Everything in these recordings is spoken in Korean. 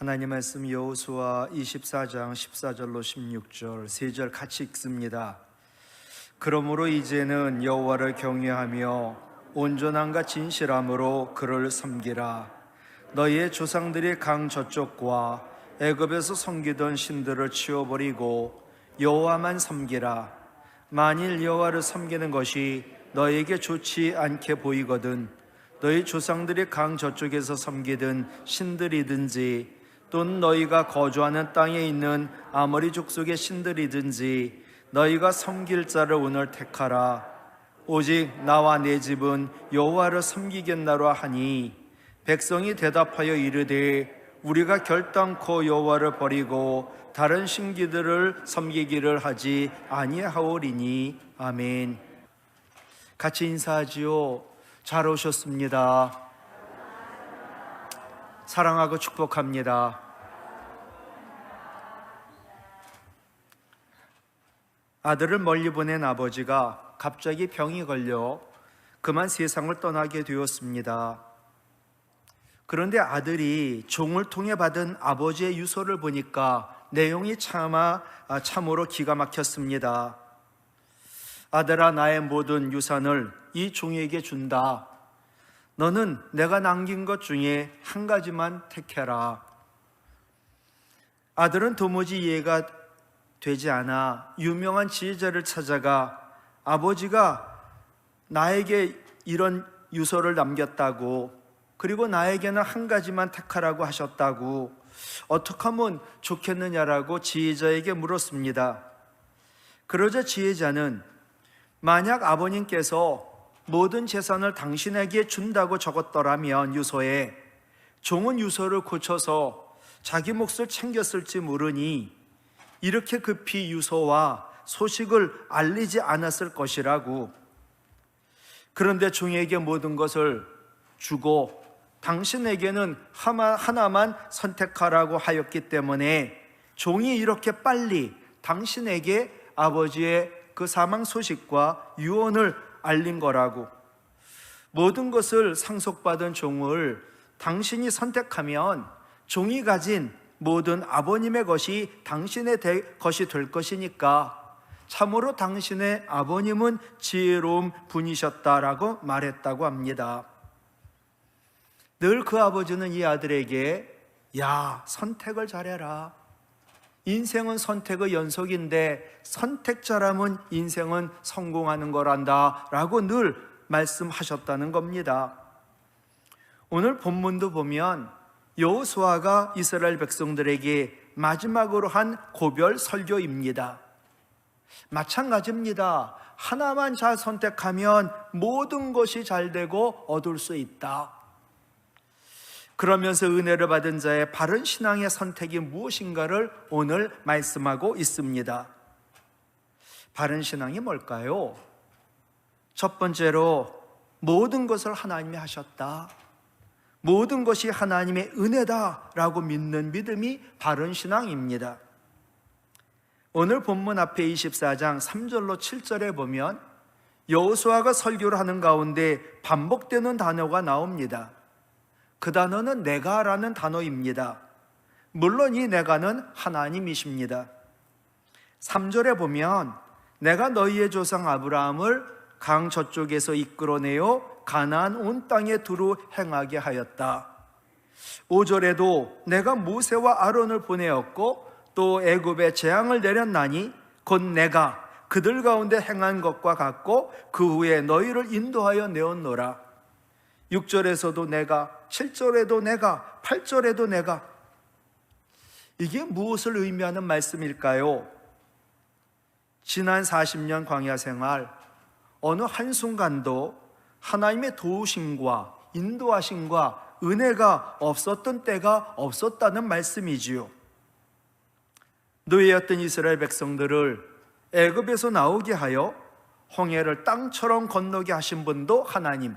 하나님 말씀 여호수아 24장 14절로 16절 3절 같이 읽습니다. 그러므로 이제는 여호와를 경외하며 온전함과 진실함으로 그를 섬기라. 너희의 조상들이 강 저쪽과 애굽에서 섬기던 신들을 치워버리고 여호와만 섬기라. 만일 여호와를 섬기는 것이 너희에게 좋지 않게 보이거든 너희 조상들이 강 저쪽에서 섬기던 신들이든지 또는 너희가 거주하는 땅에 있는 아모리 족속의 신들이든지 너희가 섬길 자를 오늘 택하라. 오직 나와 내 집은 여호와를 섬기겠나로 하니 백성이 대답하여 이르되 우리가 결단코 여호와를 버리고 다른 신기들을 섬기기를 하지 아니하오리니. 아멘. 같이 인사하지요. 잘 오셨습니다. 사랑하고 축복합니다. 아들을 멀리 보낸 아버지가 갑자기 병이 걸려 그만 세상을 떠나게 되었습니다. 그런데 아들이 종을 통해 받은 아버지의 유서를 보니까 내용이 참으로 기가 막혔습니다. 아들아, 나의 모든 유산을 이 종에게 준다. 너는 내가 남긴 것 중에 한 가지만 택해라. 아들은 도무지 이해가 되지 않아 유명한 지혜자를 찾아가 아버지가 나에게 이런 유서를 남겼다고, 그리고 나에게는 한 가지만 택하라고 하셨다고, 어떻게 하면 좋겠느냐라고 지혜자에게 물었습니다. 그러자 지혜자는 만약 아버님께서 모든 재산을 당신에게 준다고 적었더라면 유서에, 종은 유서를 고쳐서 자기 몫을 챙겼을지 모르니 이렇게 급히 유서와 소식을 알리지 않았을 것이라고. 그런데 종에게 모든 것을 주고 당신에게는 하나만 선택하라고 하였기 때문에 종이 이렇게 빨리 당신에게 아버지의 그 사망 소식과 유언을 알린 거라고. 모든 것을 상속받은 종을 당신이 선택하면 종이 가진 모든 아버님의 것이 당신의 것이 될 것이니까 참으로 당신의 아버님은 지혜로운 분이셨다라고 말했다고 합니다. 늘 그 아버지는 이 아들에게 야, 선택을 잘해라. 인생은 선택의 연속인데 선택자라면 인생은 성공하는 거란다 라고 늘 말씀하셨다는 겁니다. 오늘 본문도 보면 여호수아가 이스라엘 백성들에게 마지막으로 한 고별 설교입니다. 마찬가지입니다. 하나만 잘 선택하면 모든 것이 잘 되고 얻을 수 있다. 그러면서 은혜를 받은 자의 바른 신앙의 선택이 무엇인가를 오늘 말씀하고 있습니다. 바른 신앙이 뭘까요? 첫 번째로 모든 것을 하나님이 하셨다. 모든 것이 하나님의 은혜다라고 믿는 믿음이 바른 신앙입니다. 오늘 본문 앞에 24장 3절로 7절에 보면 여호수아가 설교를 하는 가운데 반복되는 단어가 나옵니다. 그 단어는 내가라는 단어입니다. 물론 이 내가는 하나님이십니다. 3절에 보면 내가 너희의 조상 아브라함을 강 저쪽에서 이끌어내어 가나안 온 땅에 두루 행하게 하였다. 5절에도 내가 모세와 아론을 보내었고 또 애굽에 재앙을 내렸나니 곧 내가 그들 가운데 행한 것과 같고 그 후에 너희를 인도하여 내었노라. 6절에서도 내가, 7절에도 내가, 8절에도 내가. 이게 무엇을 의미하는 말씀일까요? 지난 40년 광야 생활, 어느 한순간도 하나님의 도우심과 인도하심과 은혜가 없었던 때가 없었다는 말씀이지요. 노예였던 이스라엘 백성들을 애굽에서 나오게 하여 홍해를 땅처럼 건너게 하신 분도 하나님,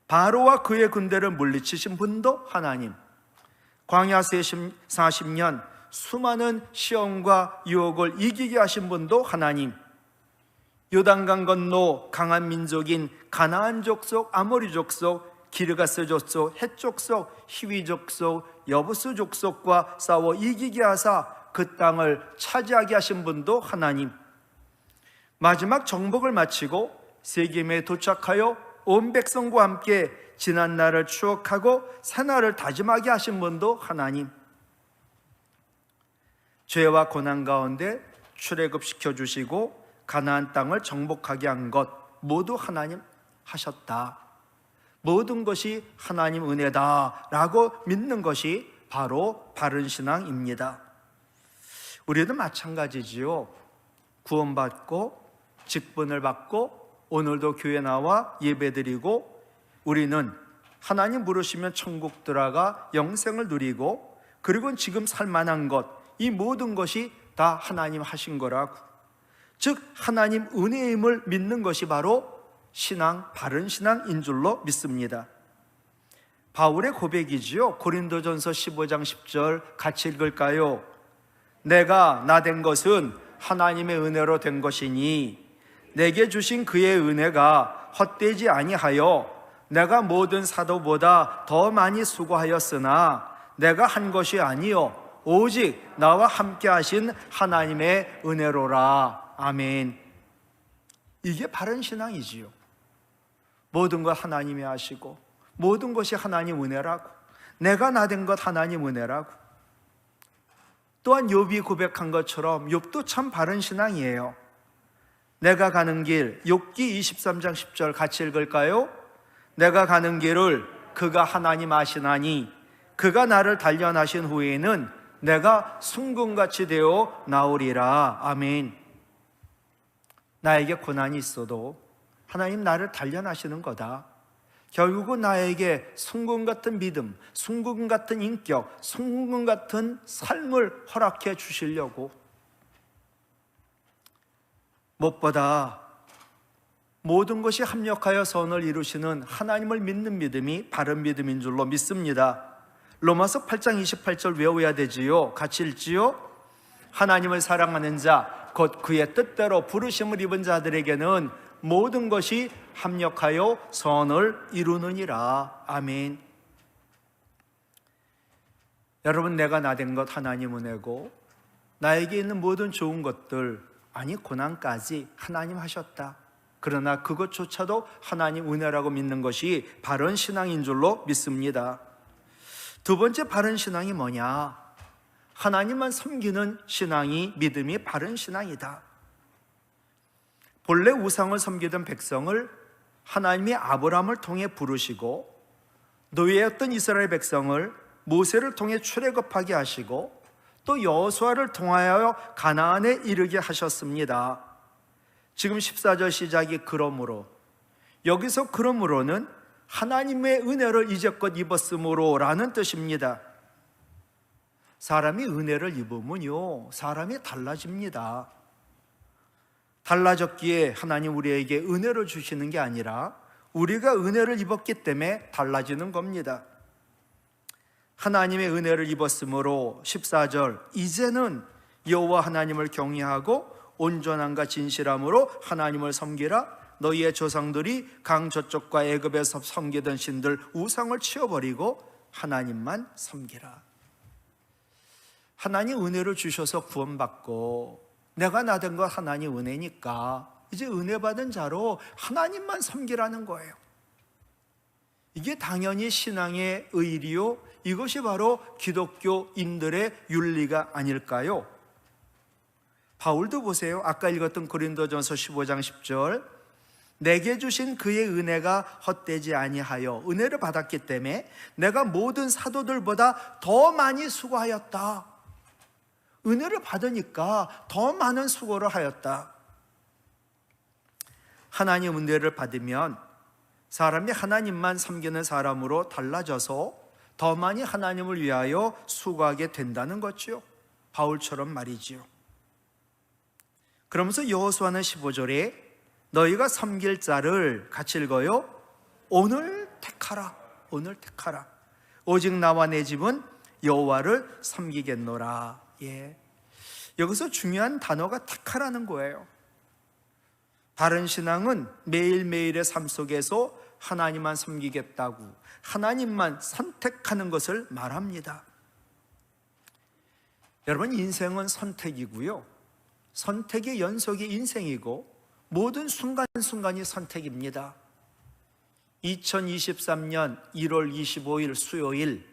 바로와 그의 군대를 물리치신 분도 하나님, 광야 40년 수많은 시험과 유혹을 이기게 하신 분도 하나님, 요단강 건너 강한 민족인 가나안 족속, 아모리 족속 기르가스 족속, 헷 족속, 히위 족속, 여부스 족속과 싸워 이기게 하사 그 땅을 차지하게 하신 분도 하나님. 마지막 정복을 마치고 세겜에 도착하여 온 백성과 함께 지난 날을 추억하고 새날을 다짐하게 하신 분도 하나님. 죄와 고난 가운데 출애굽시켜 주시고 가나안 땅을 정복하게 한 것 모두 하나님 하셨다. 모든 것이 하나님 은혜다라고 믿는 것이 바로 바른 신앙입니다. 우리도 마찬가지지요. 구원받고 직분을 받고 오늘도 교회 나와 예배드리고 우리는 하나님 부르시면 천국 들어가 영생을 누리고 그리고 지금 살만한 것, 이 모든 것이 다 하나님 하신 거라고. 즉 하나님 은혜임을 믿는 것이 바로 신앙, 바른 신앙인 줄로 믿습니다. 바울의 고백이지요. 고린도전서 15장 10절 같이 읽을까요? 내가 나 된 것은 하나님의 은혜로 된 것이니 내게 주신 그의 은혜가 헛되지 아니하여 내가 모든 사도보다 더 많이 수고하였으나 내가 한 것이 아니요 오직 나와 함께 하신 하나님의 은혜로라. 아멘. 이게 바른 신앙이지요. 모든 것 하나님이 하시고 모든 것이 하나님 은혜라고, 내가 나 된 것 하나님 은혜라고. 또한 욥이 고백한 것처럼 욥도 참 바른 신앙이에요. 내가 가는 길, 욥기 23장 10절 같이 읽을까요? 내가 가는 길을 그가 하나님 아시나니 그가 나를 단련하신 후에는 내가 순금같이 되어 나오리라. 아멘. 나에게 고난이 있어도 하나님 나를 단련하시는 거다. 결국은 나에게 순금 같은 믿음, 순금 같은 인격, 순금 같은 삶을 허락해 주시려고. 무엇보다 모든 것이 합력하여 선을 이루시는 하나님을 믿는 믿음이 바른 믿음인 줄로 믿습니다. 로마서 8장 28절 외워야 되지요. 같이 읽지요. 하나님을 사랑하는 자, 곧 그의 뜻대로 부르심을 입은 자들에게는 모든 것이 합력하여 선을 이루느니라. 아멘. 여러분, 내가 나 된 것 하나님 은혜고 나에게 있는 모든 좋은 것들, 아니 고난까지 하나님 하셨다. 그러나 그것조차도 하나님 은혜라고 믿는 것이 바른 신앙인 줄로 믿습니다. 두 번째 바른 신앙이 뭐냐? 하나님만 섬기는 신앙이, 믿음이 바른 신앙이다. 본래 우상을 섬기던 백성을 하나님이 아브라함을 통해 부르시고 노예였던 이스라엘 백성을 모세를 통해 출애굽하게 하시고 또 여호수아를 통하여 가나안에 이르게 하셨습니다. 지금 14절 시작이 그러므로, 여기서 그러므로는 하나님의 은혜를 이제껏 입었으므로 라는 뜻입니다. 사람이 은혜를 입으면요, 사람이 달라집니다. 달라졌기에 하나님 우리에게 은혜를 주시는 게 아니라 우리가 은혜를 입었기 때문에 달라지는 겁니다. 하나님의 은혜를 입었으므로 14절, 이제는 여호와 하나님을 경외하고 온전함과 진실함으로 하나님을 섬기라. 너희의 조상들이 강 저쪽과 애굽에서 섬기던 신들 우상을 치워버리고 하나님만 섬기라. 하나님 은혜를 주셔서 구원받고 내가 나 된 것 하나님 은혜니까 이제 은혜 받은 자로 하나님만 섬기라는 거예요. 이게 당연히 신앙의 의리요, 이것이 바로 기독교인들의 윤리가 아닐까요? 바울도 보세요. 아까 읽었던 고린도전서 15장 10절, 내게 주신 그의 은혜가 헛되지 아니하여, 은혜를 받았기 때문에 내가 모든 사도들보다 더 많이 수고하였다. 은혜를 받으니까 더 많은 수고를 하였다. 하나님 은혜를 받으면 사람이 하나님만 섬기는 사람으로 달라져서 더 많이 하나님을 위하여 수고하게 된다는 거죠. 바울처럼 말이지요. 그러면서 여호수아는 15절에 너희가 섬길 자를 같이 읽어요. 오늘 택하라. 오늘 택하라. 오직 나와 내 집은 여호와를 섬기겠노라. 예. 여기서 중요한 단어가 택하라는 거예요. 바른 신앙은 매일매일의 삶 속에서 하나님만 섬기겠다고 하나님만 선택하는 것을 말합니다. 여러분, 인생은 선택이고요, 선택의 연속이 인생이고 모든 순간순간이 선택입니다. 2023년 1월 25일 수요일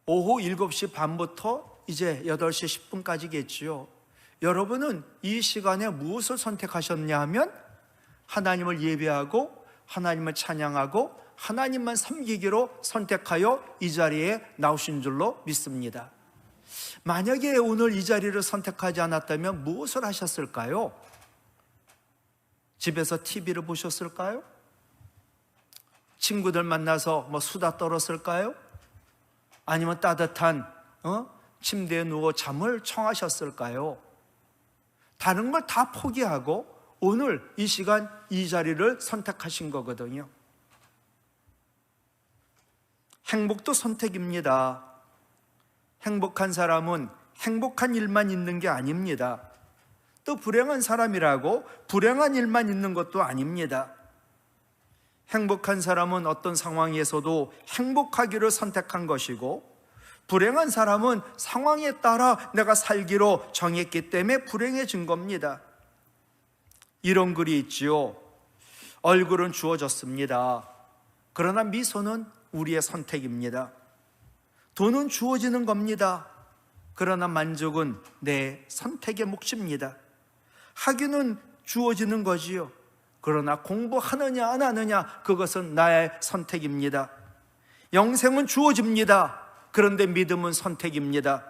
오후 7시 반부터 이제 8시 10분까지겠지요. 여러분은 이 시간에 무엇을 선택하셨냐 하면 하나님을 예배하고 하나님을 찬양하고 하나님만 섬기기로 선택하여 이 자리에 나오신 줄로 믿습니다. 만약에 오늘 이 자리를 선택하지 않았다면 무엇을 하셨을까요? 집에서 TV를 보셨을까요? 친구들 만나서 수다 떨었을까요? 아니면 따뜻한 침대에 누워 잠을 청하셨을까요? 다른 걸 다 포기하고 오늘 이 시간 이 자리를 선택하신 거거든요. 행복도 선택입니다. 행복한 사람은 행복한 일만 있는 게 아닙니다. 또 불행한 사람이라고 불행한 일만 있는 것도 아닙니다. 행복한 사람은 어떤 상황에서도 행복하기를 선택한 것이고, 불행한 사람은 상황에 따라 내가 살기로 정했기 때문에 불행해진 겁니다. 이런 글이 있지요. 얼굴은 주어졌습니다. 그러나 미소는 우리의 선택입니다. 돈은 주어지는 겁니다. 그러나 만족은 내 선택의 몫입니다. 학위는 주어지는 거지요. 그러나 공부하느냐 안 하느냐 그것은 나의 선택입니다. 영생은 주어집니다. 그런데 믿음은 선택입니다.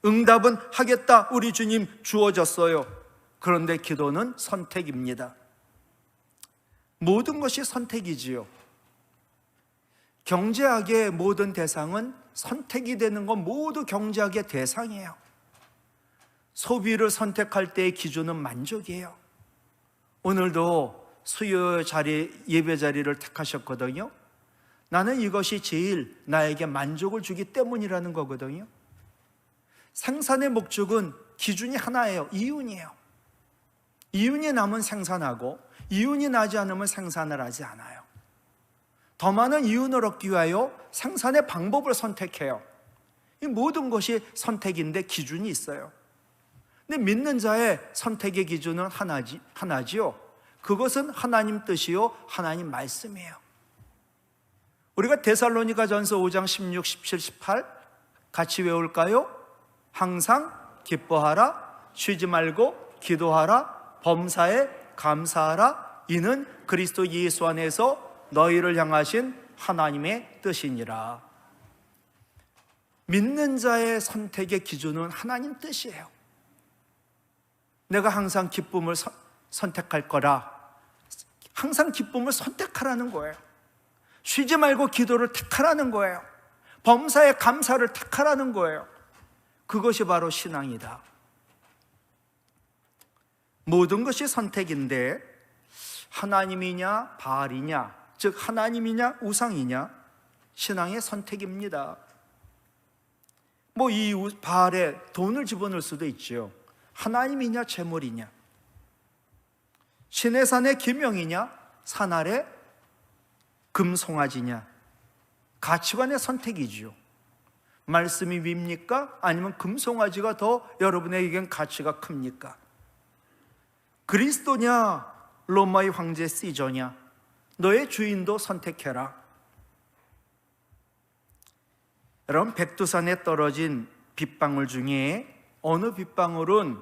응답은 하겠다, 우리 주님 주어졌어요. 그런데 기도는 선택입니다. 모든 것이 선택이지요. 경제학의 모든 대상은 선택이 되는 건 모두 경제학의 대상이에요. 소비를 선택할 때의 기준은 만족이에요. 오늘도 수요 자리, 예배 자리를 택하셨거든요. 나는 이것이 제일 나에게 만족을 주기 때문이라는 거거든요. 생산의 목적은 기준이 하나예요. 이윤이에요. 이윤이 나면 생산하고 이윤이 나지 않으면 생산을 하지 않아요. 더 많은 이윤을 얻기 위하여 생산의 방법을 선택해요. 이 모든 것이 선택인데 기준이 있어요. 근데 믿는 자의 선택의 기준은 하나지요. 그것은 하나님 뜻이요, 하나님 말씀이에요. 우리가 데살로니가전서 5장 16, 17, 18 같이 외울까요? 항상 기뻐하라, 쉬지 말고 기도하라, 범사에 감사하라, 이는 그리스도 예수 안에서 너희를 향하신 하나님의 뜻이니라. 믿는 자의 선택의 기준은 하나님 뜻이에요. 내가 항상 기쁨을 선택할 거라. 항상 기쁨을 선택하라는 거예요. 쉬지 말고 기도를 택하라는 거예요. 범사에 감사를 택하라는 거예요. 그것이 바로 신앙이다. 모든 것이 선택인데 하나님이냐 바알이냐, 즉 하나님이냐 우상이냐, 신앙의 선택입니다. 이 바알에 돈을 집어넣을 수도 있죠. 하나님이냐 재물이냐, 신의 산에 기명이냐 산 아래 금송아지냐, 가치관의 선택이지요. 말씀이 밉니까? 아니면 금송아지가 더 여러분에겐 가치가 큽니까? 그리스도냐 로마의 황제 시저냐, 너의 주인도 선택해라. 여러분, 백두산에 떨어진 빗방울 중에 어느 빗방울은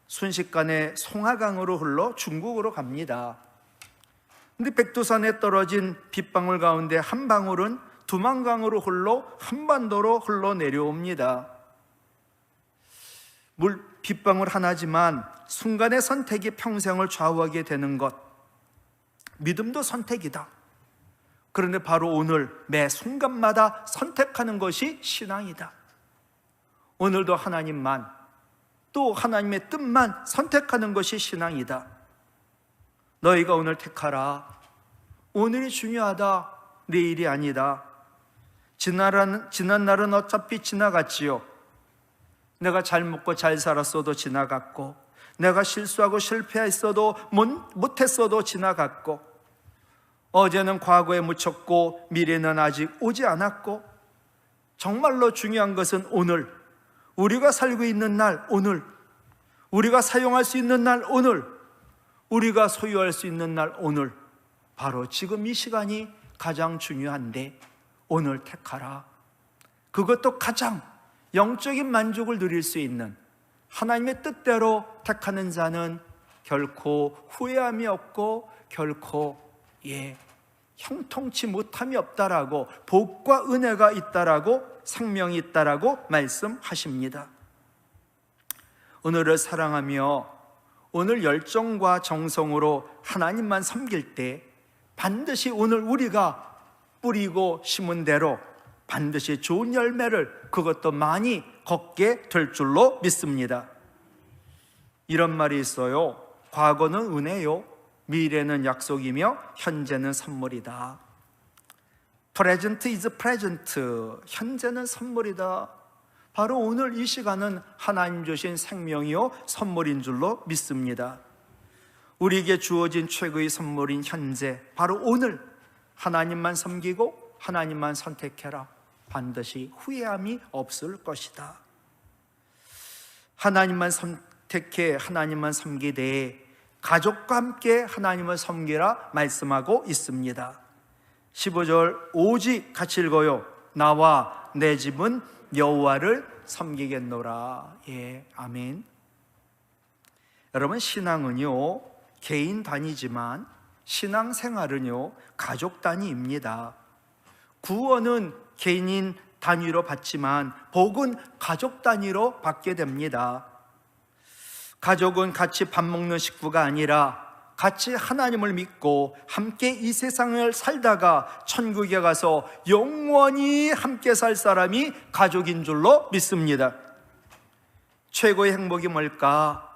순식간에 송하강으로 흘러 중국으로 갑니다. 근데 백두산에 떨어진 빗방울 가운데 한 방울은 두만강으로 흘러 한반도로 흘러내려옵니다. 빗방울 하나지만 순간의 선택이 평생을 좌우하게 되는 것, 믿음도 선택이다. 그런데 바로 오늘 매 순간마다 선택하는 것이 신앙이다. 오늘도 하나님만, 또 하나님의 뜻만 선택하는 것이 신앙이다. 너희가 오늘 택하라. 오늘이 중요하다. 내일이 아니다. 지난 날은 어차피 지나갔지요. 내가 잘 먹고 잘 살았어도 지나갔고, 내가 실수하고 실패했어도 못했어도 지나갔고, 어제는 과거에 묻혔고 미래는 아직 오지 않았고, 정말로 중요한 것은 오늘, 우리가 살고 있는 날 오늘, 우리가 사용할 수 있는 날 오늘, 우리가 소유할 수 있는 날 오늘, 바로 지금 이 시간이 가장 중요한데 오늘 택하라. 그것도 가장 영적인 만족을 누릴 수 있는 하나님의 뜻대로 택하는 자는 결코 후회함이 없고 결코 형통치 못함이 없다라고, 복과 은혜가 있다라고, 생명이 있다라고 말씀하십니다. 오늘을 사랑하며 오늘 열정과 정성으로 하나님만 섬길 때 반드시 오늘 우리가 뿌리고 심은 대로 반드시 좋은 열매를, 그것도 많이 걷게 될 줄로 믿습니다. 이런 말이 있어요. 과거는 은혜요, 미래는 약속이며 현재는 선물이다. Present is present. 현재는 선물이다. 바로 오늘 이 시간은 하나님 주신 생명이요 선물인 줄로 믿습니다. 우리에게 주어진 최고의 선물인 현재, 바로 오늘 하나님만 섬기고 하나님만 선택해라. 반드시 후회함이 없을 것이다. 하나님만 선택해 하나님만 섬기되 가족과 함께 하나님을 섬기라 말씀하고 있습니다. 15절 오직 같이 읽어요. 나와 내 집은 여호와를 섬기겠노라. 아멘. 여러분, 신앙은요 개인 단위지만 신앙생활은요 가족 단위입니다. 구원은 개인 단위로 받지만 복은 가족 단위로 받게 됩니다. 가족은 같이 밥 먹는 식구가 아니라 같이 하나님을 믿고 함께 이 세상을 살다가 천국에 가서 영원히 함께 살 사람이 가족인 줄로 믿습니다. 최고의 행복이 뭘까?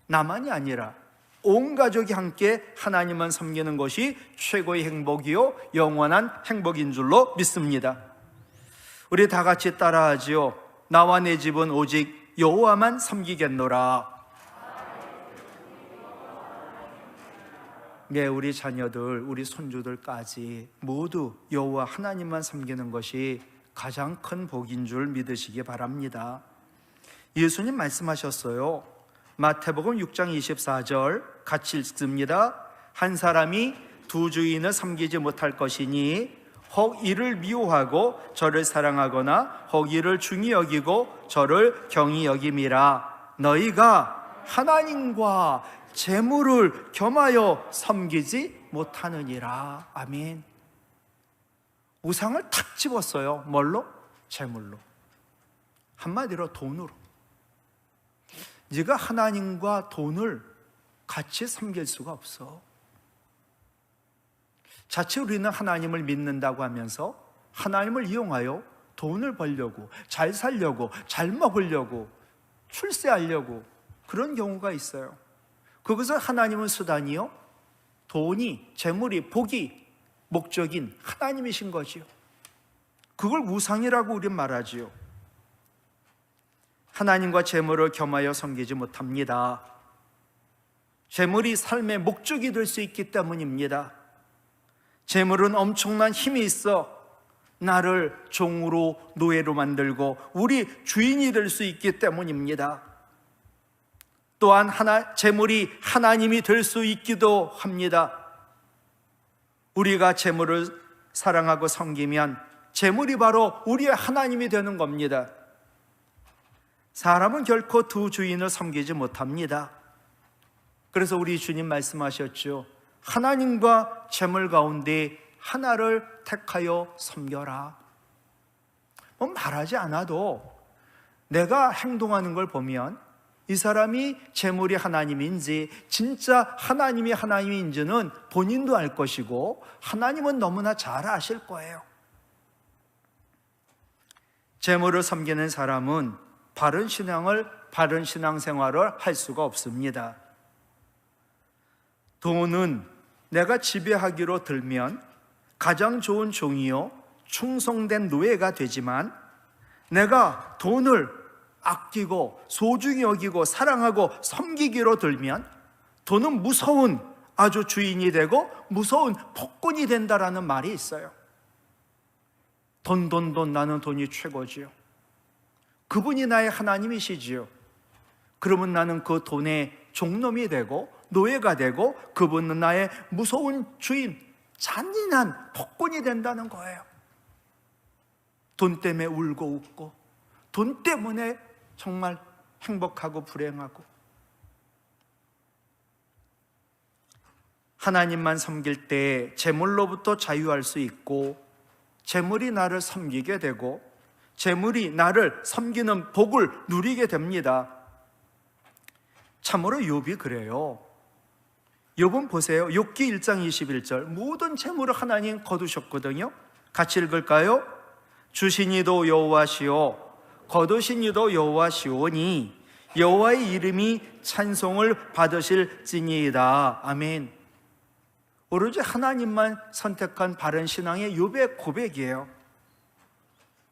나만이 아니라 온 가족이 함께 하나님만 섬기는 것이 최고의 행복이요 영원한 행복인 줄로 믿습니다. 우리 다 같이 따라하지요. 나와 내 집은 오직 여호와만 섬기겠노라. 우리 자녀들, 우리 손주들까지 모두 여호와 하나님만 섬기는 것이 가장 큰 복인 줄 믿으시기 바랍니다. 예수님 말씀하셨어요. 마태복음 6장 24절 같이 읽습니다. 한 사람이 두 주인을 섬기지 못할 것이니 혹 이를 미워하고 저를 사랑하거나 혹 이를 중히 여기고 저를 경히 여김이라. 너희가 하나님과 재물을 겸하여 섬기지 못하느니라. 아멘. 우상을 탁 집었어요. 뭘로? 재물로. 한마디로 돈으로. 네가 하나님과 돈을 같이 섬길 수가 없어. 자칫 우리는 하나님을 믿는다고 하면서 하나님을 이용하여 돈을 벌려고, 잘 살려고, 잘 먹으려고, 출세하려고 그런 경우가 있어요. 그것을 하나님은 수단이요, 돈이, 재물이, 복이 목적인 하나님이신 거지요. 그걸 우상이라고 우리는 말하지요. 하나님과 재물을 겸하여 섬기지 못합니다. 재물이 삶의 목적이 될 수 있기 때문입니다. 재물은 엄청난 힘이 있어 나를 종으로, 노예로 만들고 우리 주인이 될 수 있기 때문입니다. 또한 재물이 하나님이 될 수 있기도 합니다. 우리가 재물을 사랑하고 섬기면 재물이 바로 우리의 하나님이 되는 겁니다. 사람은 결코 두 주인을 섬기지 못합니다. 그래서 우리 주님 말씀하셨죠. 하나님과 재물 가운데 하나를 택하여 섬겨라. 말하지 않아도 내가 행동하는 걸 보면 이 사람이 재물이 하나님인지 진짜 하나님이 하나님인지는 본인도 알 것이고 하나님은 너무나 잘 아실 거예요. 재물을 섬기는 사람은 바른 신앙생활을 할 수가 없습니다. 돈은 내가 지배하기로 들면 가장 좋은 종이요 충성된 노예가 되지만, 내가 돈을 아끼고 소중히 여기고 사랑하고 섬기기로 들면 돈은 무서운 아주 주인이 되고 무서운 폭군이 된다라는 말이 있어요. 돈 나는 돈이 최고지요. 그분이 나의 하나님이시지요. 그러면 나는 그 돈의 종놈이 되고 노예가 되고 그분은 나의 무서운 주인, 잔인한 폭군이 된다는 거예요. 돈 때문에 울고 웃고, 돈 때문에 정말 행복하고 불행하고. 하나님만 섬길 때 재물로부터 자유할 수 있고, 재물이 나를 섬기게 되고, 재물이 나를 섬기는 복을 누리게 됩니다. 참으로 욥이 그래요. 욥은 보세요. 욥기 1장 21절, 모든 재물을 하나님 거두셨거든요. 같이 읽을까요? 주신 이도 여호와시오, 거두신 이도 여호와시오니 여호와의 이름이 찬송을 받으실지니이다. 아멘. 오로지 하나님만 선택한 바른 신앙의 욥의 고백이에요.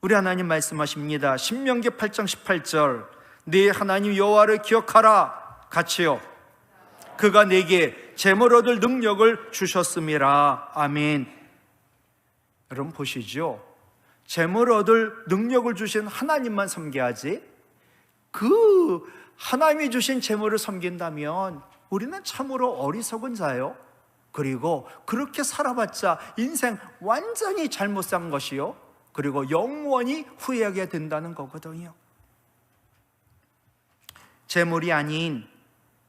우리 하나님 말씀하십니다. 신명기 8장 18절, 네 하나님 여호와를 기억하라. 같이요. 그가 내게 재물 얻을 능력을 주셨음이라. 아멘. 여러분 보시죠. 재물 얻을 능력을 주신 하나님만 섬겨야지, 그 하나님이 주신 재물을 섬긴다면 우리는 참으로 어리석은 자요. 그리고 그렇게 살아봤자 인생 완전히 잘못 산 것이요, 그리고 영원히 후회하게 된다는 거거든요. 재물이 아닌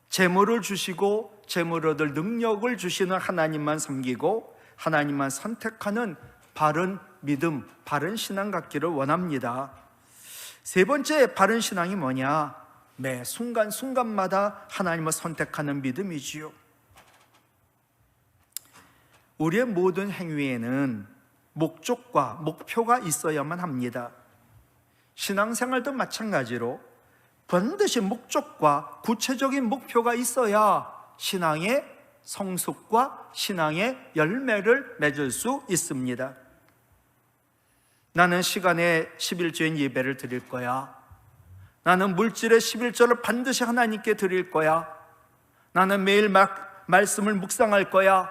재물을 주시고 재물 얻을 능력을 주시는 하나님만 섬기고 하나님만 선택하는 바른 믿음, 바른 신앙 갖기를 원합니다. 세 번째 바른 신앙이 뭐냐? 매 순간순간마다 하나님을 선택하는 믿음이지요. 우리의 모든 행위에는 목적과 목표가 있어야만 합니다. 신앙생활도 마찬가지로 반드시 목적과 구체적인 목표가 있어야 신앙의 성숙과 신앙의 열매를 맺을 수 있습니다. 나는 시간의 11조인 예배를 드릴 거야. 나는 물질의 11조를 반드시 하나님께 드릴 거야. 나는 매일 말씀을 묵상할 거야.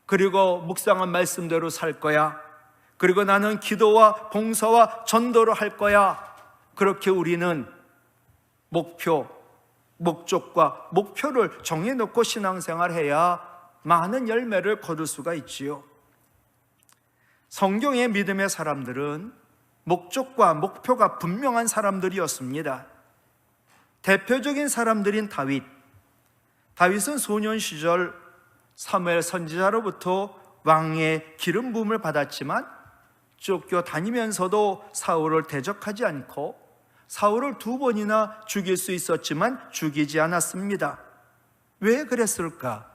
그리고 묵상한 말씀대로 살 거야. 그리고 나는 기도와 봉사와 전도를 할 거야. 그렇게 우리는 목적과 목표를 정해놓고 신앙생활해야 많은 열매를 거둘 수가 있지요. 성경의 믿음의 사람들은 목적과 목표가 분명한 사람들이었습니다. 대표적인 사람들인 다윗은 소년 시절 사무엘 선지자로부터 왕의 기름 부음을 받았지만 쫓겨다니면서도 사울을 대적하지 않고 사울을 2번이나 죽일 수 있었지만 죽이지 않았습니다. 왜 그랬을까?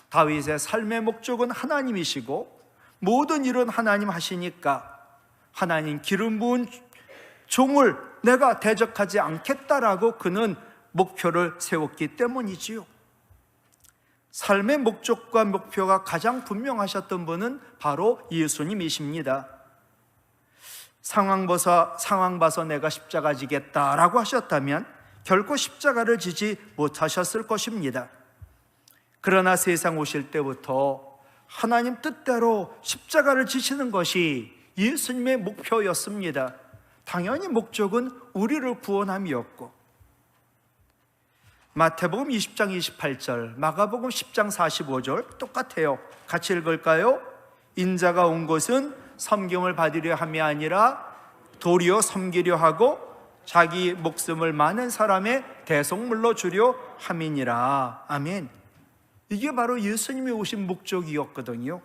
다윗의 삶의 목적은 하나님이시고 모든 일은 하나님 하시니까 하나님 기름 부은 종을 내가 대적하지 않겠다라고 그는 목표를 세웠기 때문이지요. 삶의 목적과 목표가 가장 분명하셨던 분은 바로 예수님이십니다. 상황 봐서 내가 십자가 지겠다라고 하셨다면 결코 십자가를 지지 못하셨을 것입니다. 그러나 세상 오실 때부터 하나님 뜻대로 십자가를 지시는 것이 예수님의 목표였습니다. 당연히 목적은 우리를 구원함이었고, 마태복음 20장 28절, 마가복음 10장 45절 똑같아요. 같이 읽을까요? 인자가 온 것은 섬김을 받으려 함이 아니라 도리어 섬기려 하고 자기 목숨을 많은 사람의 대속물로 주려 함이니라. 아멘. 이게 바로 예수님이 오신 목적이었거든요.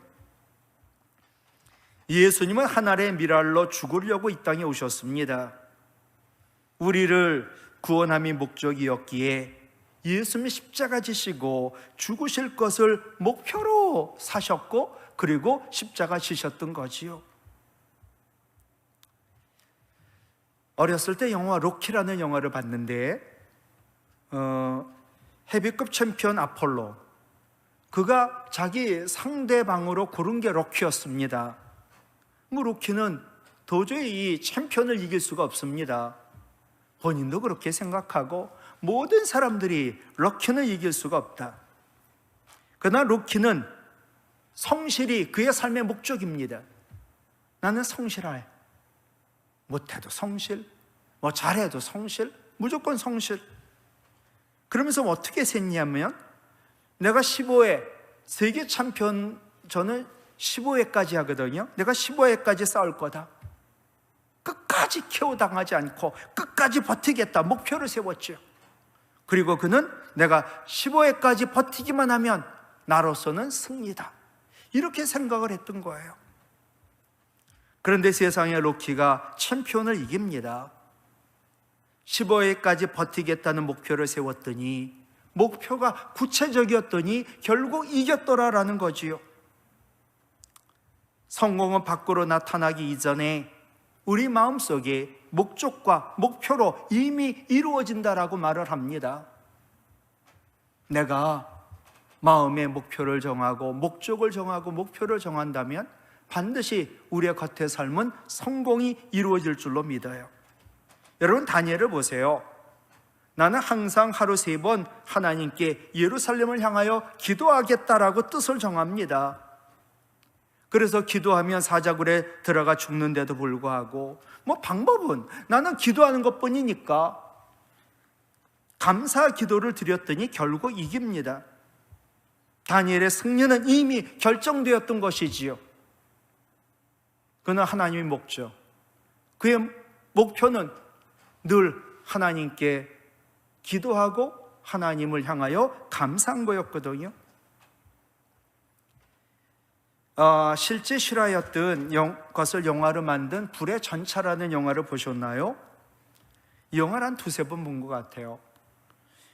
예수님은 하늘의 미랄로 죽으려고 이 땅에 오셨습니다. 우리를 구원함이 목적이었기에 예수님이 십자가 지시고 죽으실 것을 목표로 사셨고 그리고 십자가 지셨던 거지요. 어렸을 때 영화 로키라는 영화를 봤는데 헤비급 챔피언 아폴로, 그가 자기 상대방으로 고른 게 로키였습니다. 로키는 도저히 이 챔피언을 이길 수가 없습니다. 본인도 그렇게 생각하고 모든 사람들이 로키는 이길 수가 없다. 그러나 루키는 성실이 그의 삶의 목적입니다. 나는 성실해. 못해도 성실, 잘해도 성실, 무조건 성실. 그러면서 어떻게 셌냐면, 내가 15회 세계 챔피언, 저는 15회까지 하거든요. 내가 15회까지 싸울 거다. 끝까지 KO 당하지 않고 끝까지 버티겠다 목표를 세웠죠. 그리고 그는 내가 15회까지 버티기만 하면 나로서는 승리다, 이렇게 생각을 했던 거예요. 그런데 세상의 로키가 챔피언을 이깁니다. 15회까지 버티겠다는 목표를 세웠더니 목표가 구체적이었더니 결국 이겼더라라는 거지요. 성공은 밖으로 나타나기 이전에 우리 마음속에 목적과 목표로 이미 이루어진다라고 말을 합니다. 내가 마음의 목표를 정하고 목적을 정하고 목표를 정한다면 반드시 우리의 겉의 삶은 성공이 이루어질 줄로 믿어요. 여러분, 다니엘을 보세요. 나는 항상 하루 3번 하나님께 예루살렘을 향하여 기도하겠다라고 뜻을 정합니다. 그래서 기도하면 사자굴에 들어가 죽는데도 불구하고 방법은 나는 기도하는 것뿐이니까 감사 기도를 드렸더니 결국 이깁니다. 다니엘의 승리는 이미 결정되었던 것이지요. 그는 하나님의 목적, 그의 목표는 늘 하나님께 기도하고 하나님을 향하여 감사한 거였거든요. 실제 실화였던 것을 영화로 만든 불의 전차라는 영화를 보셨나요? 이 영화를 한 2-3번 본 것 같아요.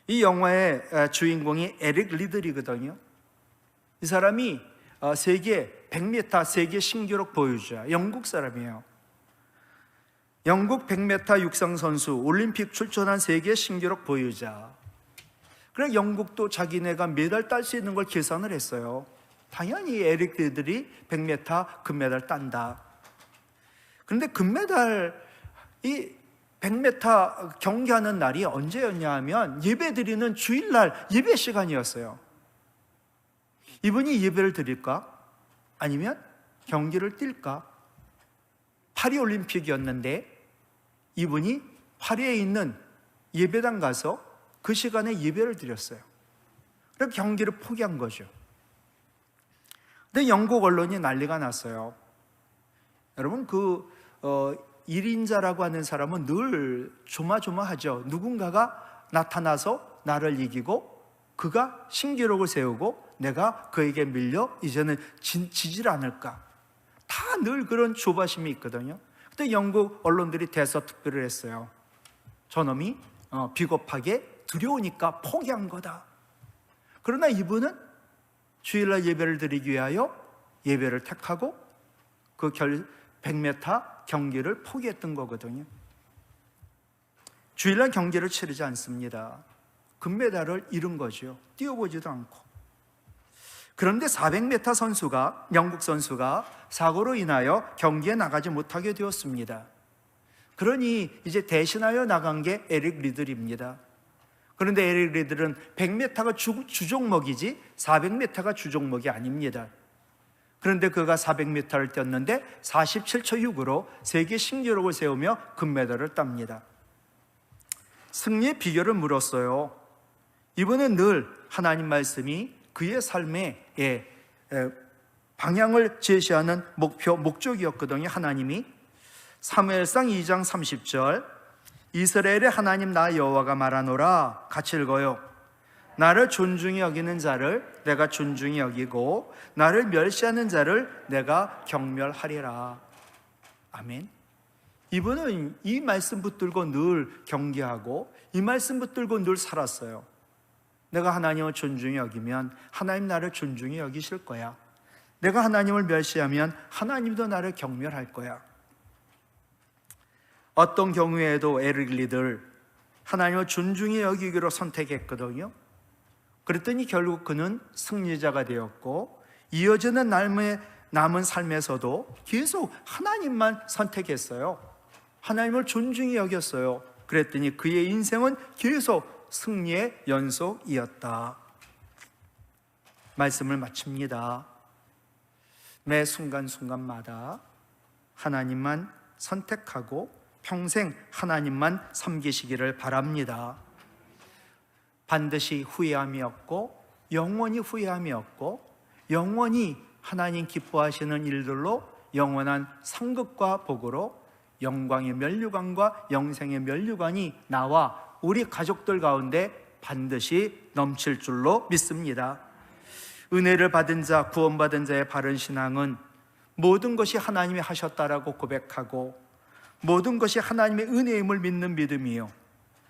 이 영화의 주인공이 에릭 리들이거든요. 이 사람이 세계 100m 세계 신기록 보유자, 영국 사람이에요. 영국 100m 육상 선수, 올림픽 출전한 세계 신기록 보유자. 그래 영국도 자기네가 메달 딸 수 있는 걸 계산을 했어요. 당연히 에릭 리들이 100m 금메달 딴다. 그런데 금메달, 이 100m 경기하는 날이 언제였냐 하면 예배 드리는 주일날 예배 시간이었어요. 이분이 예배를 드릴까? 아니면 경기를 뛸까? 파리올림픽이었는데 이분이 파리에 있는 예배당 가서 그 시간에 예배를 드렸어요. 그래서 경기를 포기한 거죠. 근데 영국 언론이 난리가 났어요. 여러분, 1인자라고 하는 사람은 늘 조마조마하죠. 누군가가 나타나서 나를 이기고 그가 신기록을 세우고 내가 그에게 밀려 이제는 지질 않을까. 다 늘 그런 조바심이 있거든요. 그때 영국 언론들이 대서특필을 했어요. 저놈이 비겁하게 두려우니까 포기한 거다. 그러나 이분은 주일날 예배를 드리기 위하여 예배를 택하고 그 100m 경기를 포기했던 거거든요. 주일날 경기를 치르지 않습니다. 금메달을 잃은 거죠. 뛰어보지도 않고. 그런데 400m 선수가, 영국 선수가 사고로 인하여 경기에 나가지 못하게 되었습니다. 그러니 이제 대신하여 나간 게 에릭 리들입니다. 그런데 에릭 리들은 100m가 주종목이지 400m가 주종목이 아닙니다. 그런데 그가 400m를 뛰었는데 47초 6으로 세계 신기록을 세우며 금메달을 땁니다. 승리의 비결을 물었어요. 이분은 늘 하나님 말씀이 그의 삶의 방향을 제시하는 목적이었거든요. 하나님이 사무엘상 2장 30절, 이스라엘의 하나님 나 여호와가 말하노라. 같이 읽어요. 나를 존중히 여기는 자를 내가 존중히 여기고 나를 멸시하는 자를 내가 경멸하리라. 아멘. 이분은 이 말씀 붙들고 늘 경계하고 이 말씀 붙들고 늘 살았어요. 내가 하나님을 존중히 여기면 하나님 나를 존중히 여기실 거야. 내가 하나님을 멸시하면 하나님도 나를 경멸할 거야. 어떤 경우에도 에릭 리들 하나님을 존중히 여기기로 선택했거든요. 그랬더니 결국 그는 승리자가 되었고 이어지는 남은 삶에서도 계속 하나님만 선택했어요. 하나님을 존중히 여겼어요. 그랬더니 그의 인생은 계속 승리의 연속이었다. 말씀을 마칩니다. 매 순간순간마다 하나님만 선택하고 평생 하나님만 섬기시기를 바랍니다. 반드시 후회함이 없고 영원히 후회함이 없고 영원히 하나님 기뻐하시는 일들로 영원한 상급과 복으로 영광의 면류관과 영생의 면류관이 나와 우리 가족들 가운데 반드시 넘칠 줄로 믿습니다. 은혜를 받은 자, 구원받은 자의 바른 신앙은 모든 것이 하나님이 하셨다라고 고백하고 모든 것이 하나님의 은혜임을 믿는 믿음이요,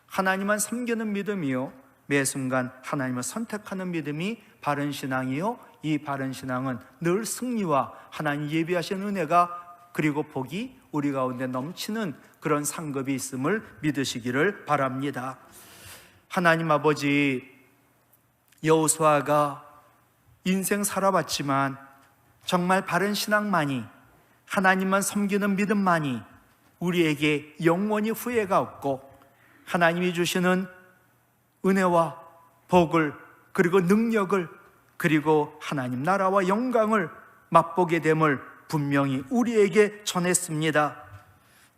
하나님만 섬기는 믿음이요, 매 순간 하나님을 선택하는 믿음이 바른 신앙이요, 이 바른 신앙은 늘 승리와 하나님 예비하신 은혜가 그리고 복이 우리 가운데 넘치는 그런 상급이 있음을 믿으시기를 바랍니다. 하나님 아버지, 여호수아가 인생 살아봤지만 정말 바른 신앙만이, 하나님만 섬기는 믿음만이 우리에게 영원히 후회가 없고 하나님이 주시는 은혜와 복을 그리고 능력을 그리고 하나님 나라와 영광을 맛보게 됨을 분명히 우리에게 전했습니다.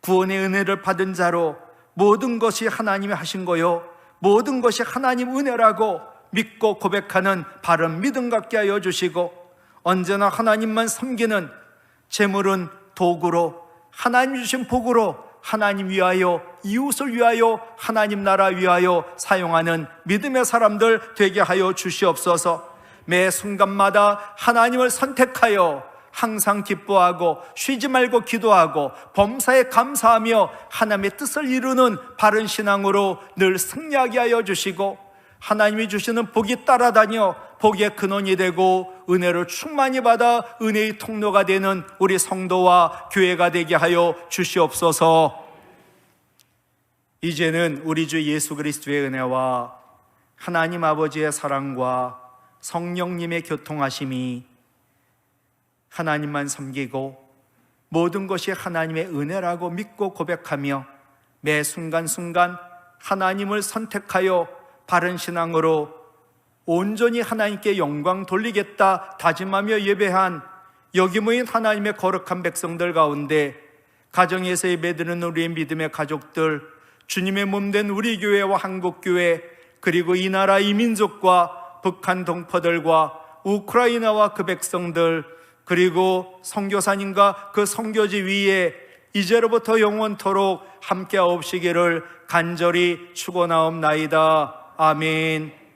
구원의 은혜를 받은 자로 모든 것이 하나님이 하신 거요, 모든 것이 하나님 은혜라고 믿고 고백하는 바른 믿음 갖게 하여 주시고, 언제나 하나님만 섬기는, 재물은 도구로, 하나님 주신 복으로 하나님 위하여, 이웃을 위하여, 하나님 나라 위하여 사용하는 믿음의 사람들 되게 하여 주시옵소서. 매 순간마다 하나님을 선택하여 항상 기뻐하고 쉬지 말고 기도하고 범사에 감사하며 하나님의 뜻을 이루는 바른 신앙으로 늘 승리하게 하여 주시고, 하나님이 주시는 복이 따라다녀 복의 근원이 되고 은혜를 충만히 받아 은혜의 통로가 되는 우리 성도와 교회가 되게 하여 주시옵소서. 이제는 우리 주 예수 그리스도의 은혜와 하나님 아버지의 사랑과 성령님의 교통하심이, 하나님만 섬기고 모든 것이 하나님의 은혜라고 믿고 고백하며 매 순간순간 하나님을 선택하여 바른 신앙으로 온전히 하나님께 영광 돌리겠다 다짐하며 예배한 여기 모인 하나님의 거룩한 백성들 가운데 가정에서 예배드리는 우리의 믿음의 가족들, 주님의 몸된 우리 교회와 한국교회, 그리고 이 나라 이 민족과 북한 동포들과 우크라이나와 그 백성들, 그리고 선교사님과 그 선교지 위에 이제로부터 영원토록 함께하옵시기를 간절히 축원하옵나이다. 아멘.